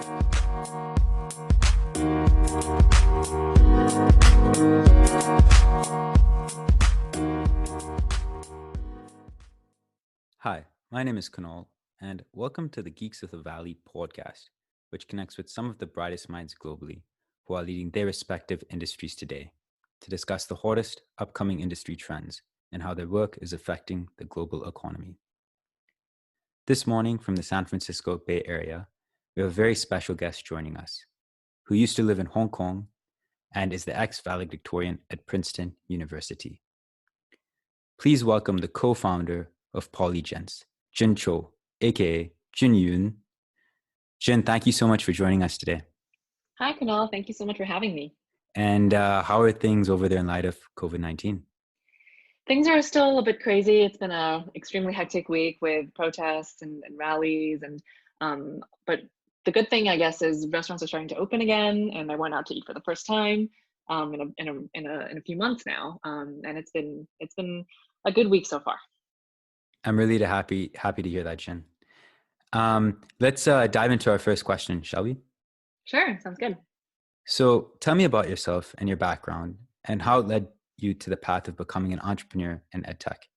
Hi, my name is Kunal, and welcome to the Geeks of the Valley podcast, which connects with some of the brightest minds globally who are leading their respective industries today to discuss the hottest upcoming industry trends and how their work is affecting the global economy. This morning from the San Francisco Bay Area, we have a very special guest joining us, who used to live in Hong Kong and is the ex-valedictorian at Princeton University. Please welcome the co-founder of Polygence, Jin Chow, aka Jin Yun. Jin, thank you so much for joining us today. Hi, Kunal. Thank you so much for having me. And how are things over there in light of COVID-19? Things are still a bit crazy. It's been an extremely hectic week with protests and rallies, but the good thing, I guess, is restaurants are starting to open again, and I went out to eat for the first time in a few months now, and it's been a good week so far. I'm really happy to hear that, Jin. Let's dive into our first question, shall we? Sure, sounds good. So tell me about yourself and your background and how it led you to the path of becoming an entrepreneur in Edtech.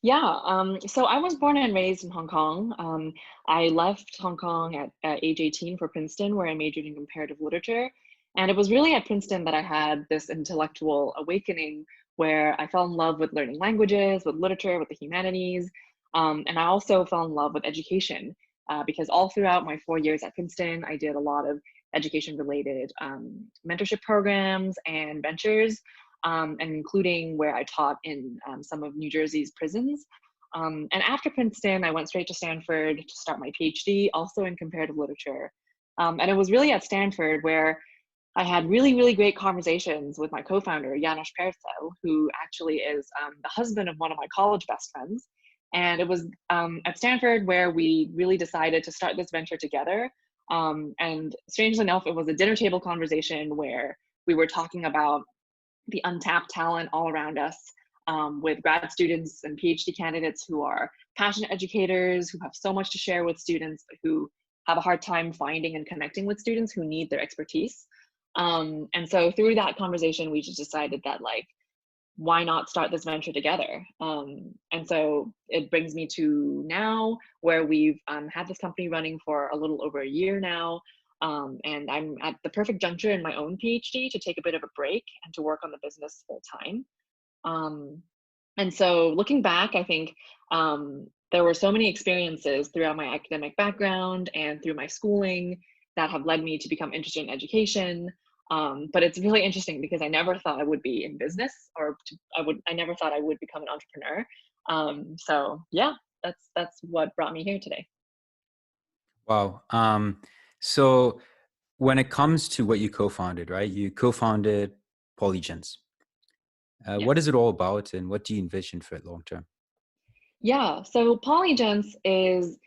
Yeah, so I was born and raised in Hong Kong. I left Hong Kong at age 18 for Princeton, where I majored in comparative literature. And it was really at Princeton that I had this intellectual awakening where I fell in love with learning languages, with literature, with the humanities. And I also fell in love with education because all throughout my 4 years at Princeton, I did a lot of education-related mentorship programs and ventures. And including where I taught in some of New Jersey's prisons. And after Princeton, I went straight to Stanford to start my PhD, also in comparative literature. And it was really at Stanford where I had really, really great conversations with my co-founder, Janos Perczel, who actually is the husband of one of my college best friends. And it was at Stanford where we really decided to start this venture together. And strangely enough, it was a dinner table conversation where we were talking about the untapped talent all around us with grad students and PhD candidates who are passionate educators, who have so much to share with students, but who have a hard time finding and connecting with students who need their expertise. And so through that conversation, we just decided that why not start this venture together? And so it brings me to now where we've had this company running for a little over a year now. And I'm at the perfect juncture in my own PhD to take a bit of a break and to work on the business full time. And so looking back, I think there were so many experiences throughout my academic background and through my schooling that have led me to become interested in education. But it's really interesting because I never thought I would be in business I never thought I would become an entrepreneur. So yeah, that's what brought me here today. Wow. So when it comes to what you co-founded, right? You co-founded Polygence. Yes. What is it all about and what do you envision for it long term? Yeah, so Polygence is,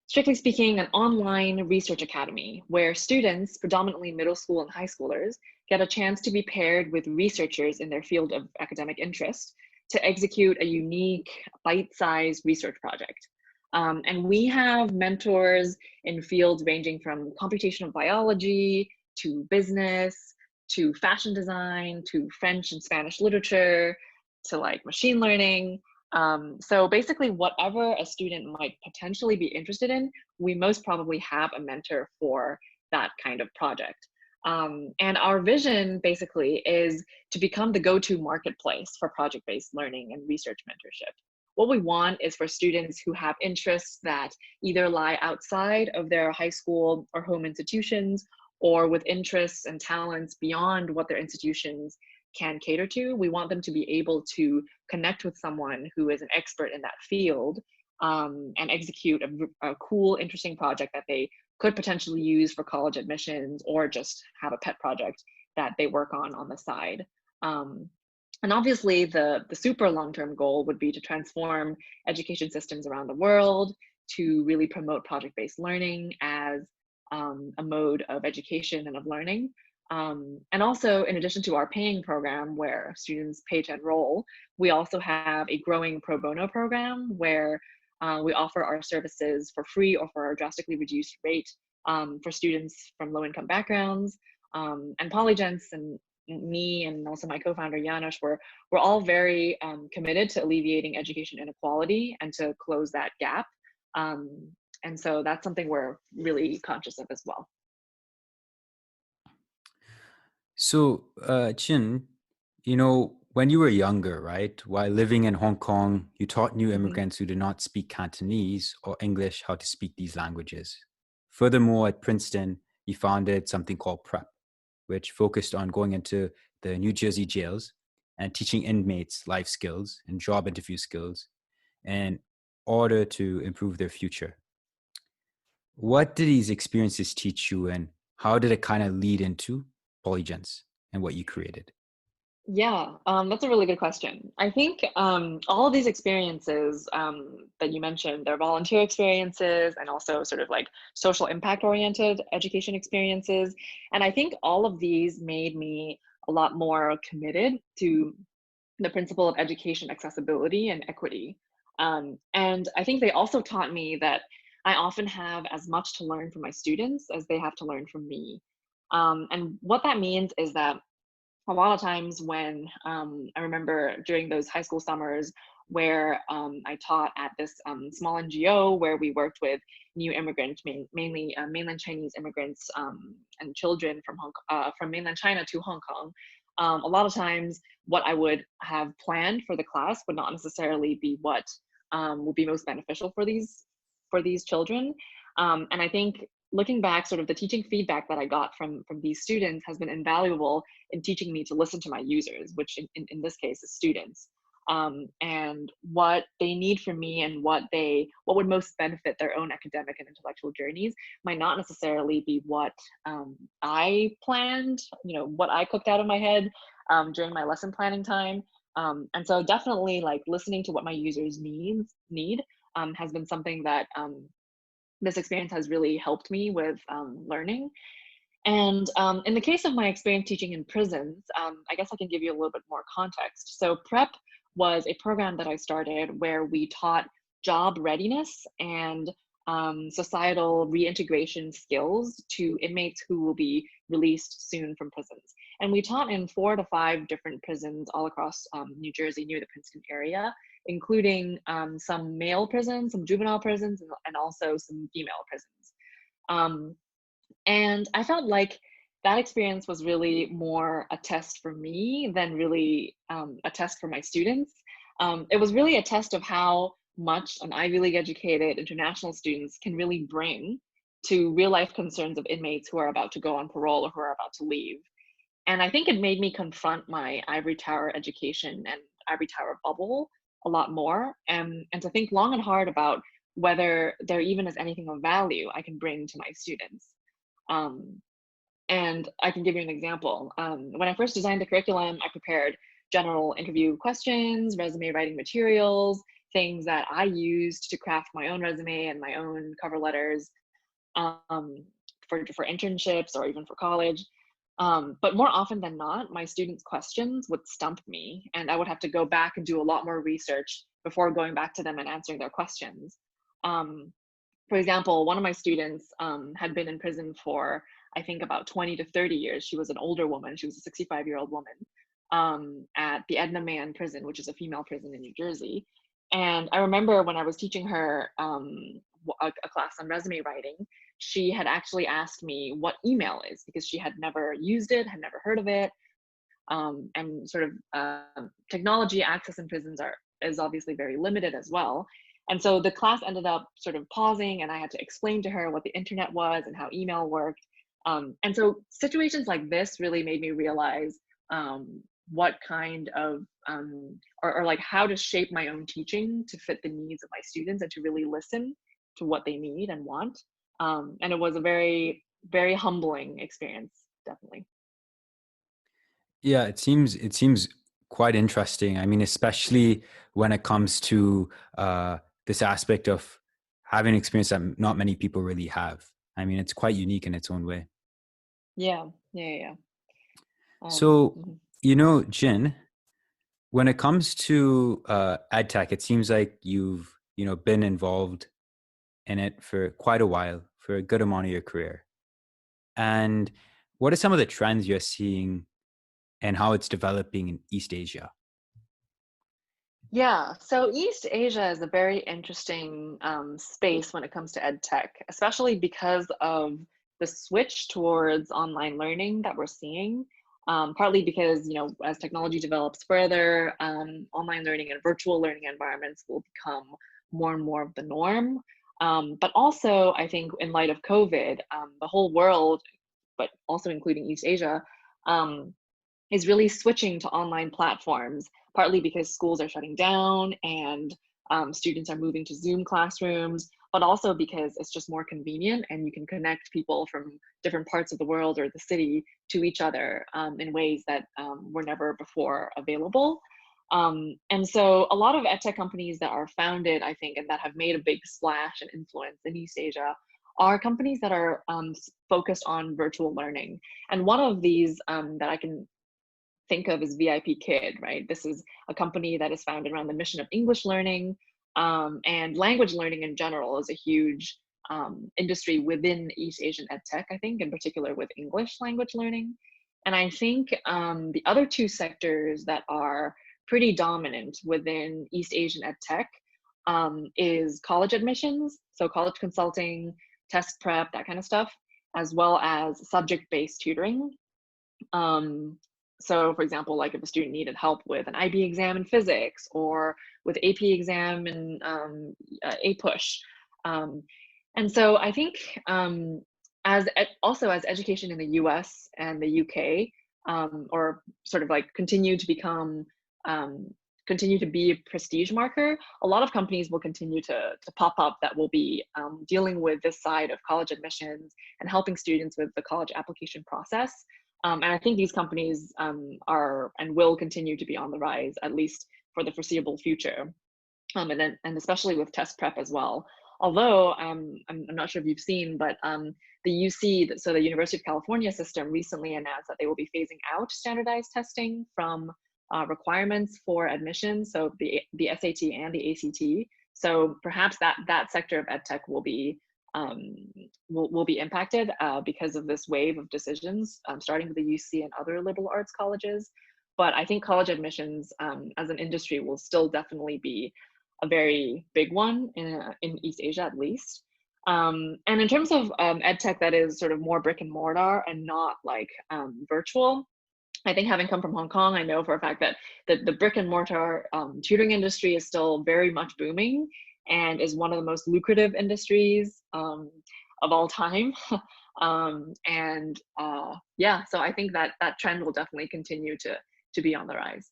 strictly speaking, an online research academy where students, predominantly middle school and high schoolers, get a chance to be paired with researchers in their field of academic interest to execute a unique, bite-sized research project. And we have mentors in fields ranging from computational biology to business to fashion design to French and Spanish literature to machine learning. So basically, whatever a student might potentially be interested in, we most probably have a mentor for that kind of project. And our vision basically is to become the go-to marketplace for project-based learning and research mentorship. What we want is for students who have interests that either lie outside of their high school or home institutions, or with interests and talents beyond what their institutions can cater to. We want them to be able to connect with someone who is an expert in that field and execute a cool, interesting project that they could potentially use for college admissions or just have a pet project that they work on the side. And obviously, the super long-term goal would be to transform education systems around the world, to really promote project-based learning as a mode of education and of learning. And also, in addition to our paying program where students pay to enroll, we also have a growing pro bono program where we offer our services for free or for a drastically reduced rate for students from low-income backgrounds. And Polygence and me and also my co-founder Janos were all very committed to alleviating education inequality and to close that gap. And so that's something we're really conscious of as well. So, Chin, when you were younger, right, while living in Hong Kong, you taught new Mhm. immigrants who do not speak Cantonese or English how to speak these languages. Furthermore, at Princeton, you founded something called Prep, which focused on going into the New Jersey jails and teaching inmates life skills and job interview skills in order to improve their future. What did these experiences teach you, and how did it kind of lead into Polygens and what you created? Yeah, that's a really good question. I think all of these experiences that you mentioned, they're volunteer experiences and also sort of like social impact oriented education experiences. And I think all of these made me a lot more committed to the principle of education accessibility and equity. And I think they also taught me that I often have as much to learn from my students as they have to learn from me. And what that means is that a lot of times when I remember during those high school summers where I taught at this small NGO where we worked with new immigrants, mainly mainland Chinese immigrants and children from mainland China to Hong Kong. A lot of times, what I would have planned for the class would not necessarily be what would be most beneficial for these children. And I think looking back, sort of the teaching feedback that I got from these students has been invaluable in teaching me to listen to my users, which in this case is students, and what they need from me and what would most benefit their own academic and intellectual journeys might not necessarily be what I planned, what I cooked out of my head during my lesson planning time. And so definitely like listening to what my users need has been something that this experience has really helped me with learning. And in the case of my experience teaching in prisons, I guess I can give you a little bit more context. So PrEP was a program that I started where we taught job readiness and societal reintegration skills to inmates who will be released soon from prisons. And we taught in 4 to 5 different prisons all across New Jersey near the Princeton area, including some male prisons, some juvenile prisons, and also some female prisons. Um, and I felt like that experience was really more a test for me than really a test for my students. It was really a test of how much an Ivy League educated international students can really bring to real life concerns of inmates who are about to go on parole or who are about to leave. And I think it made me confront my ivory tower education and ivory tower bubble a lot more, and to think long and hard about whether there even is anything of value I can bring to my students. Um, and I can give you an example. When I first designed the curriculum, I prepared general interview questions, resume writing materials, things that I used to craft my own resume and my own cover letters um, for internships or even for college. But more often than not, my students' questions would stump me, and I would have to go back and do a lot more research before going back to them and answering their questions. Um, for example, one of my students had been in prison for, I think, about 20 to 30 years. She was an older woman. She was a 65-year-old woman at the Edna Man prison, which is a female prison in New Jersey. And I remember when I was teaching her a class on resume writing, she had actually asked me what email is because she had never used it, had never heard of it. And sort of technology access in prisons is obviously very limited as well. And so the class ended up sort of pausing, and I had to explain to her what the internet was and how email worked. And so situations like this really made me realize what kind of or like how to shape my own teaching to fit the needs of my students and to really listen to what they need and want. And it was a very, very humbling experience, definitely. Yeah, it seems quite interesting. I mean, especially when it comes to this aspect of having experience that not many people really have. I mean, it's quite unique in its own way. Yeah, yeah, yeah. Yeah. So, Mhm. Jin, when it comes to Edtech, it seems like you've been involved in it for quite a while, for a good amount of your career. And what are some of the trends you're seeing and how it's developing in East Asia? Yeah, so East Asia is a very interesting space when it comes to ed tech, especially because of the switch towards online learning that we're seeing. Partly because, as technology develops further, online learning and virtual learning environments will become more and more of the norm. But also, I think in light of COVID, the whole world, but also including East Asia, um, is really switching to online platforms, partly because schools are shutting down and students are moving to Zoom classrooms, but also because it's just more convenient and you can connect people from different parts of the world or the city to each other in ways that were never before available. And so a lot of edtech companies that are founded, I think, and that have made a big splash and influence in East Asia are companies that are focused on virtual learning. And one of these that I can think of as VIP Kid, right? This is a company that is founded around the mission of English learning, and language learning in general is a huge industry within East Asian ed tech, I think, in particular with English language learning. And I think the other two sectors that are pretty dominant within East Asian ed tech is college admissions, so college consulting, test prep, that kind of stuff, as well as subject-based tutoring. Um, so for example, like if a student needed help with an IB exam in physics or with AP exam and APUSH. Um, and so I think also as education in the US and the UK, or sort of like um, continue to be a prestige marker, a lot of companies will continue to pop up that will be dealing with this side of college admissions and helping students with the college application process. And I think these companies are and will continue to be on the rise, at least for the foreseeable future. And especially with test prep as well. Although I'm not sure if you've seen, but the UC, so the University of California system recently announced that they will be phasing out standardized testing from requirements for admission, so the SAT and the ACT. So perhaps that sector of edtech um, will be impacted because of this wave of decisions, starting with the UC and other liberal arts colleges. But I think college admissions as an industry will still definitely be a very big one in East Asia, at least. And in terms of ed tech that is sort of more brick and mortar and not like virtual, I think having come from Hong Kong, I know for a fact that the brick and mortar tutoring industry is still very much booming and is one of the most lucrative industries of all time. And yeah, so I think that trend will definitely continue to be on the rise.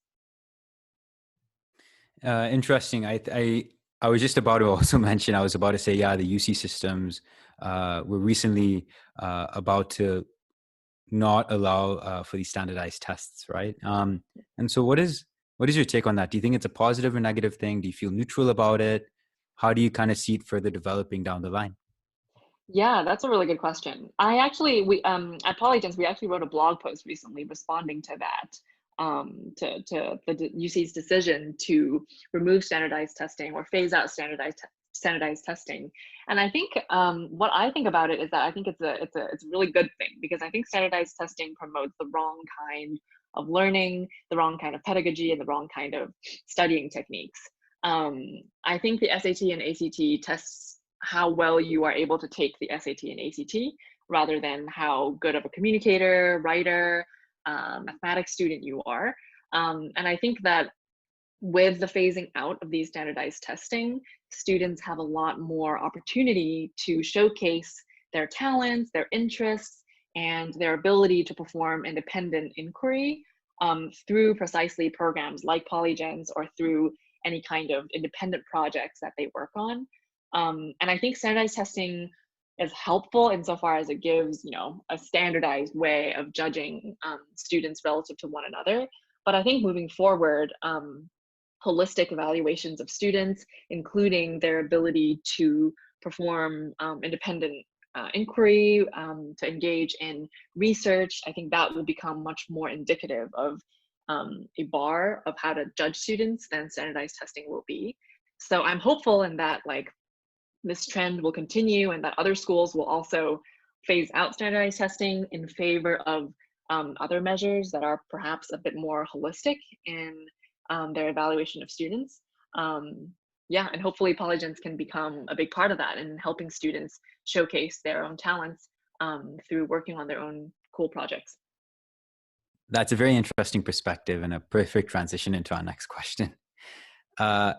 Interesting. I was just about to also mention. I was about to say, yeah, the UC systems were recently about to not allow for these standardized tests, right? And so, what is your take on that? Do you think it's a positive or negative thing? Do you feel neutral about it? How do you kind of see it further developing down the line? Yeah, that's a really good question. I actually we at Polygence we actually wrote a blog post recently responding to that, to the UC's decision to remove standardized testing or phase out standardized testing. And I think what I think about it is that I think it's a really good thing, because I think standardized testing promotes the wrong kind of learning, the wrong kind of pedagogy, and the wrong kind of studying techniques. I think the SAT and ACT tests how well you are able to take the SAT and ACT rather than how good of a communicator, writer, mathematics student you are. And I think that with the phasing out of these standardized testing, students have a lot more opportunity to showcase their talents, their interests, and their ability to perform independent inquiry through precisely programs like Polygence or through any kind of independent projects that they work on. And I think standardized testing is helpful insofar as it gives, a standardized way of judging students relative to one another. But I think moving forward, holistic evaluations of students, including their ability to perform independent inquiry, to engage in research, I think that will become much more indicative of a bar of how to judge students than standardized testing will be. So I'm hopeful in that, like, this trend will continue and that other schools will also phase out standardized testing in favor of other measures that are perhaps a bit more holistic in their evaluation of students. Yeah, and hopefully Polygence can become a big part of that in helping students showcase their own talents through working on their own cool projects. That's a very interesting perspective and a perfect transition into our next question.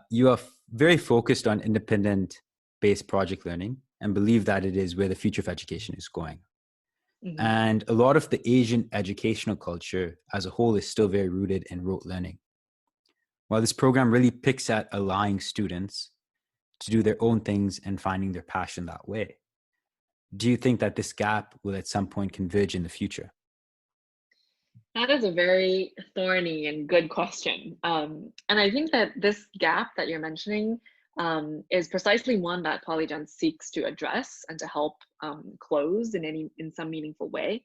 You are very focused on independent-based project learning and believe that it is where the future of education is going. Mhm. And a lot of the Asian educational culture as a whole is still very rooted in rote learning. While this program really picks at allowing students to do their own things and finding their passion that way, do you think that this gap will at some point converge in the future? That is a very thorny and good question. And I think that this gap that you're mentioning is precisely one that Polygence seeks to address and to help close in some meaningful way.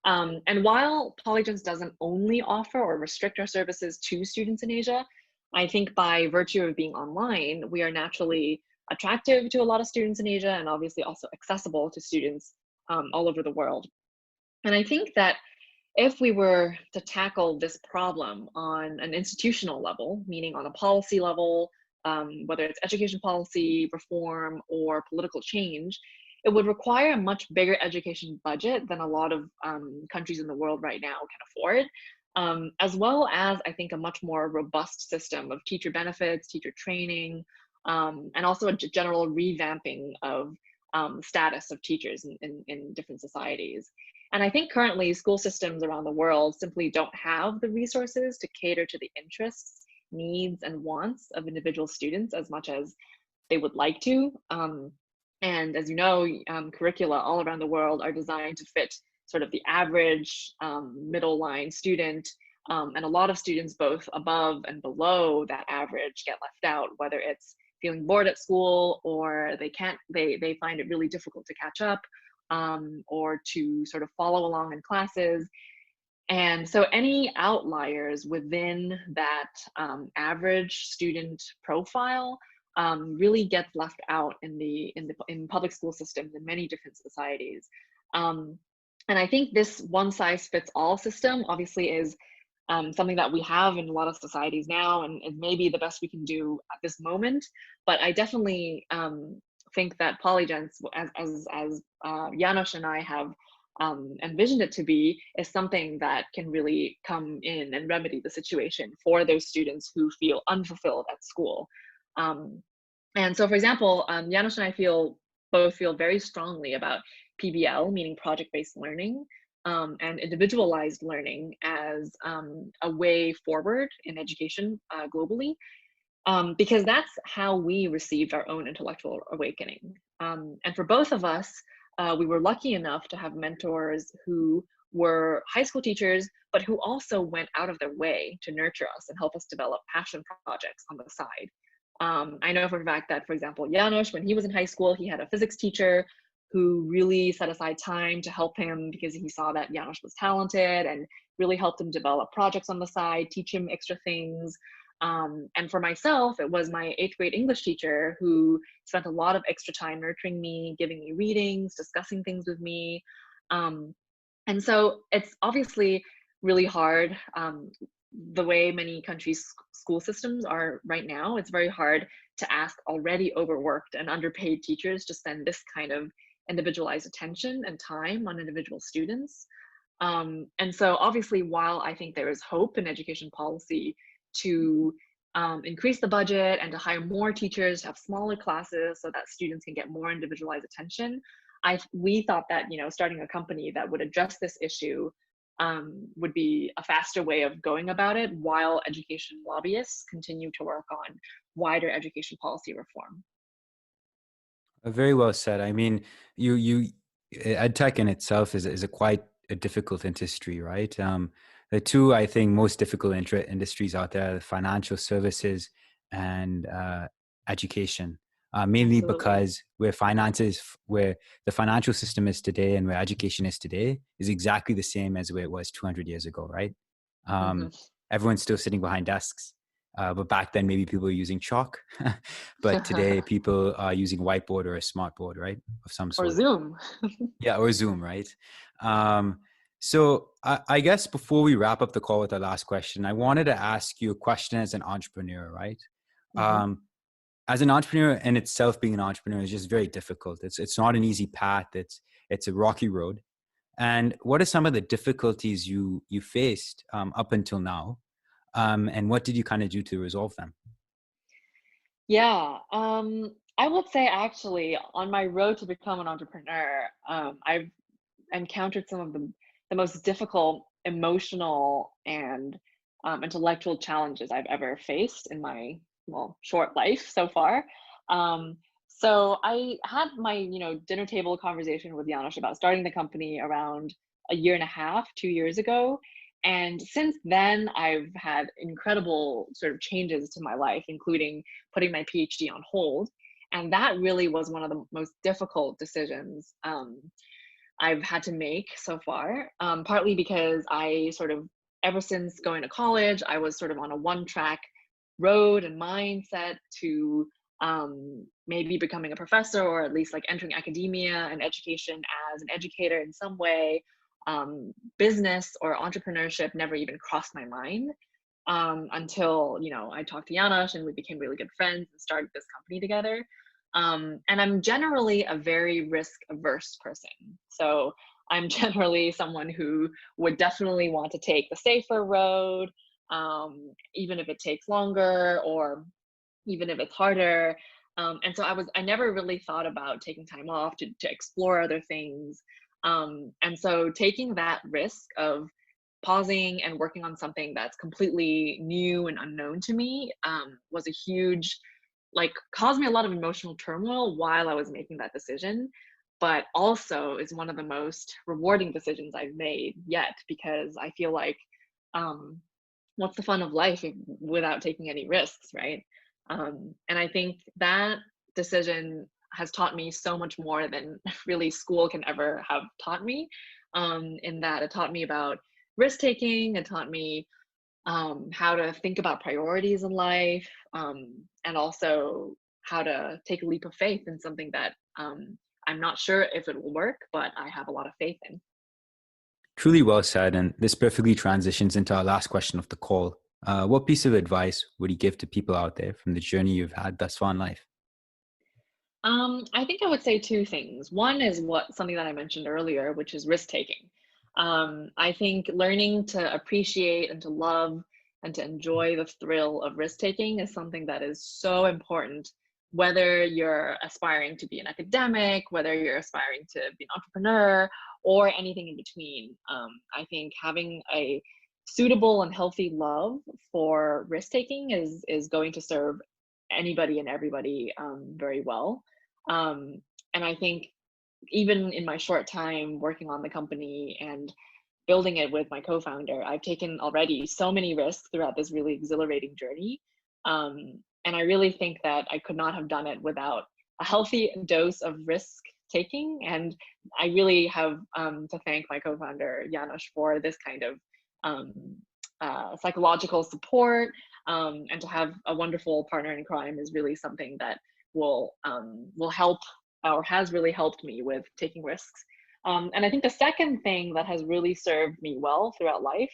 And while Polygence doesn't only offer or restrict our services to students in Asia, I think by virtue of being online, we are naturally attractive to a lot of students in Asia and obviously also accessible to students all over the world. And I think that if we were to tackle this problem on an institutional level, meaning on a policy level, whether it's education policy, reform, or political change, it would require a much bigger education budget than a lot of countries in the world right now can afford, as well as, I think, a much more robust system of teacher benefits, teacher training, and also a general revamping of status of teachers in different societies. And I think currently school systems around the world simply don't have the resources to cater to the interests, needs, and wants of individual students as much as they would like to. And as you know, curricula all around the world are designed to fit sort of the average middle line student. And a lot of students, both above and below that average, get left out, whether it's feeling bored at school or they find it really difficult to catch up or to sort of follow along in classes. And so any outliers within that average student profile really gets left out in public school systems in many different societies. And I think this one size fits all system obviously is something that we have in a lot of societies now, and it may be the best we can do at this moment. But I definitely think that Polygence, as Janos and I have envisioned it to be, is something that can really come in and remedy the situation for those students who feel unfulfilled at school. And so, for example, Janos and I both feel very strongly about PBL, meaning project-based learning, and individualized learning as a way forward in education globally, because that's how we received our own intellectual awakening. And for both of us, we were lucky enough to have mentors who were high school teachers, but who also went out of their way to nurture us and help us develop passion projects on the side. I know for a fact that, for example, Janos, when he was in high school, he had a physics teacher who really set aside time to help him because he saw that Janos was talented and really helped him develop projects on the side, teach him extra things. And for myself, it was my 8th grade English teacher who spent a lot of extra time nurturing me, giving me readings, discussing things with me. And so it's obviously really hard. The way many countries' school systems are right now, it's very hard to ask already overworked and underpaid teachers to spend this kind of individualized attention and time on individual students. And so obviously, while I think there is hope in education policy to increase the budget and to hire more teachers, to have smaller classes so that students can get more individualized attention, we thought that starting a company that would address this issue would be a faster way of going about it, while education lobbyists continue to work on wider education policy reform. Very well said. I mean, edtech in itself is a quite a difficult industry, right? The two, I think, most difficult industries out there are financial services and education. Mainly Absolutely. because where the financial system is today and where education is today is exactly the same as where it was 200 years ago, right? Hmm. Um, Everyone's still sitting behind desks. But back then, maybe people were using chalk. But today, people are using whiteboard or a smartboard, right? Of some Or sort. Zoom. Yeah, or Zoom, right? So I guess before we wrap up the call with our last question, I wanted to ask you a question as an entrepreneur, right? Hmm. Um, as an entrepreneur in itself, being an entrepreneur is just very difficult. It's not an easy path. It's a rocky road. And what are some of the difficulties you faced up until now? And what did you kind of do to resolve them? Yeah, I would say actually on my road to become an entrepreneur, I've encountered some of the most difficult emotional and intellectual challenges I've ever faced in my, well, short life so far. Um, so I had my, dinner table conversation with Janos about starting the company around a year and a half, 2 years ago. And since then, I've had incredible sort of changes to my life, including putting my PhD on hold. And that really was one of the most difficult decisions I've had to make so far, partly because I sort of, ever since going to college, I was sort of on a one track road and mindset to maybe becoming a professor or at least like entering academia and education as an educator in some way. Business or entrepreneurship never even crossed my mind until I talked to Janos and we became really good friends and started this company together. And I'm generally a very risk averse person. So I'm generally someone who would definitely want to take the safer road, even if it takes longer or even if it's harder. And so I never really thought about taking time off to explore other things. And so taking that risk of pausing and working on something that's completely new and unknown to me was a huge, like, caused me a lot of emotional turmoil while I was making that decision, but also is one of the most rewarding decisions I've made yet, because I feel like um, what's the fun of life without taking any risks, right? And I think that decision has taught me so much more than really school can ever have taught me. In that it taught me about risk taking, it taught me how to think about priorities in life, and also how to take a leap of faith in something that I'm not sure if it will work, but I have a lot of faith in. Truly well said. And this perfectly transitions into our last question of the call. What piece of advice would you give to people out there from the journey you've had thus far in life? I think I would say two things. One is something that I mentioned earlier, which is risk taking. I think learning to appreciate and to love and to enjoy the thrill of risk taking is something that is so important, whether you're aspiring to be an academic, whether you're aspiring to be an entrepreneur, or anything in between. I think having a suitable and healthy love for risk taking is going to serve anybody and everybody very well. Um, and I think even in my short time working on the company and building it with my co-founder, I've taken already so many risks throughout this really exhilarating journey. And I really think that I could not have done it without a healthy dose of risk taking. And I really have to thank my co-founder Janos for this kind of um, psychological support, and to have a wonderful partner in crime is really something that will help, or has really helped me with taking risks. And I think the second thing that has really served me well throughout life,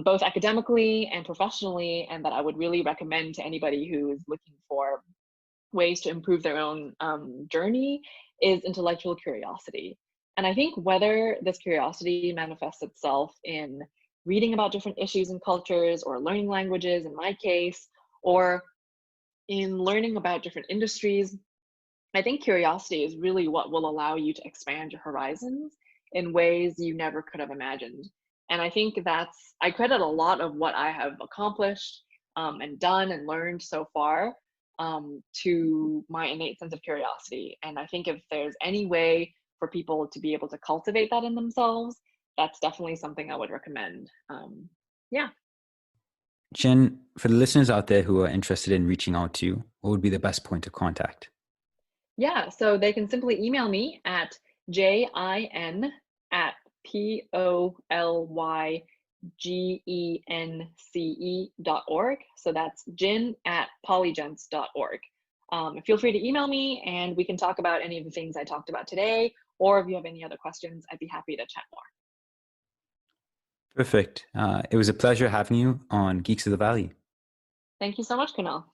both academically and professionally, and that I would really recommend to anybody who is looking for ways to improve their own journey, is intellectual curiosity. And I think whether this curiosity manifests itself in reading about different issues and cultures, or learning languages in my case, or in learning about different industries, I think curiosity is really what will allow you to expand your horizons in ways you never could have imagined. And I think I credit a lot of what I have accomplished and done and learned so far to my innate sense of curiosity. And I think if there's any way for people to be able to cultivate that in themselves, that's definitely something I would recommend. Yeah. Jen, for the listeners out there who are interested in reaching out to you, what would be the best point of contact? Yeah, so they can simply email me at jin at GENCE.org. So that's jin@polygence.org. Feel free to email me and we can talk about any of the things I talked about today, or if you have any other questions, I'd be happy to chat more. Perfect. It was a pleasure having you on Geeks of the Valley. Thank you so much, Kunal.